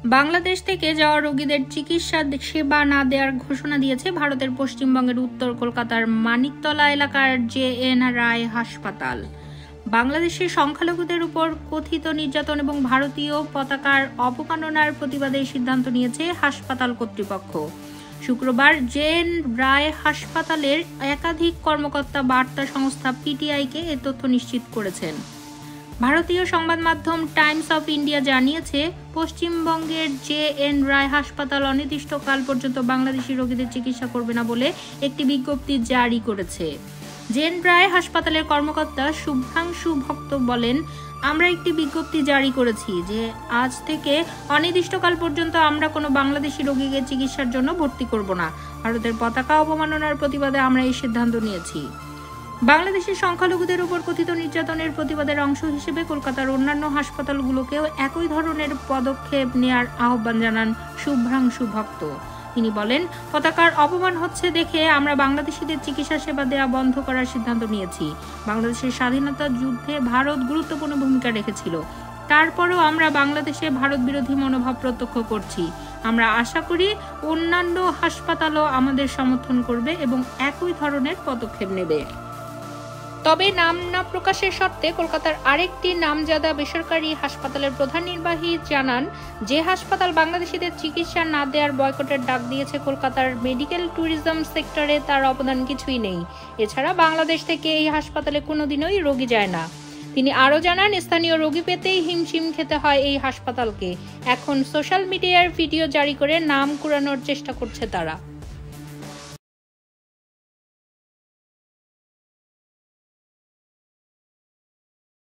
বাংলাদেশ থেকে যাওয়া রোগীদের চিকিৎসা সেবা না দেওয়ার ঘোষণা দিয়েছে ভারতের পশ্চিমবঙ্গের উত্তর কলকাতার মানিকতলা এলাকার জে.এন. রায় হাসপাতাল। বাংলাদেশের সংখ্যালঘুদের উপর কথিত নির্যাতন এবং ভারতীয় পতাকার অবমাননার প্রতিবাদে সিদ্ধান্ত নিয়েছে হাসপাতাল কর্তৃপক্ষ। শুক্রবার জে.এন. রায় হাসপাতালের একাধিক কর্মকর্তা বার্তা সংস্থা পিটিআইকে এ তথ্য নিশ্চিত করেছেন। ভারতীয় সংবাদ মাধ্যম টাইমস অফ ইন্ডিয়া জানিয়েছে, পশ্চিমবঙ্গের জে.এন. রায় হাসপাতাল অনির্দিষ্টকাল পর্যন্ত বাংলাদেশি রোগীদের চিকিৎসা করবে না বলে একটি বিজ্ঞপ্তি জারি করেছে। জে.এন. রায় হাসপাতালের কর্মকর্তা শুভ্রাংশু ভক্ত বলেন, আমরা একটি বিজ্ঞপ্তি জারি করেছি যে আজ থেকে অনির্দিষ্টকাল পর্যন্ত আমরা কোনো বাংলাদেশি রোগীকে চিকিৎসার জন্য ভর্তি করব না। ভারতের পতাকা অবমাননার প্রতিবাদে আমরা এই সিদ্ধান্ত নিয়েছি। বাংলাদেশের সংখ্যালঘুদের উপর কথিত নির্যাতনের প্রতিবাদের অংশ হিসেবে কলকাতার অন্যান্য হাসপাতালগুলোকেও একই ধরনের পদক্ষেপ নেয়ার আহ্বান জানান শুভ্রাংশু ভক্ত। তিনি বলেন, পতাকার অপমান হচ্ছে দেখে আমরা বাংলাদেশিদের চিকিৎসা সেবা দেওয়া বন্ধ করার সিদ্ধান্ত নিয়েছি। বাংলাদেশের স্বাধীনতা যুদ্ধে ভারত গুরুত্বপূর্ণ ভূমিকা রেখেছিল। তারপরও আমরা বাংলাদেশে ভারত বিরোধী মনোভাব প্রত্যক্ষ করছি। আমরা আশা করি অন্যান্য হাসপাতালও আমাদের সমর্থন করবে এবং একই ধরনের পদক্ষেপ নেবে। তবে নাম না প্রকাশের শর্তে কলকাতার আরেকটি নামজাদা বেসরকারি হাসপাতালের প্রধান নির্বাহী জানান, যে হাসপাতাল বাংলাদেশিদের চিকিৎসা না দেওয়ার বয়কটের ডাক দিয়েছে কলকাতার মেডিকেল ট্যুরিজম সেক্টরে তার অবদান কিছুই নেই। এছাড়া বাংলাদেশ থেকে এই হাসপাতালে কোনোদিনই রোগী যায় না। তিনি আরও জানান, স্থানীয় রোগী পেতেই হিমশিম খেতে হয় এই হাসপাতালকে। এখন সোশ্যাল মিডিয়ার ভিডিও জারি করে নাম কুড়ানোর চেষ্টা করছে তারা।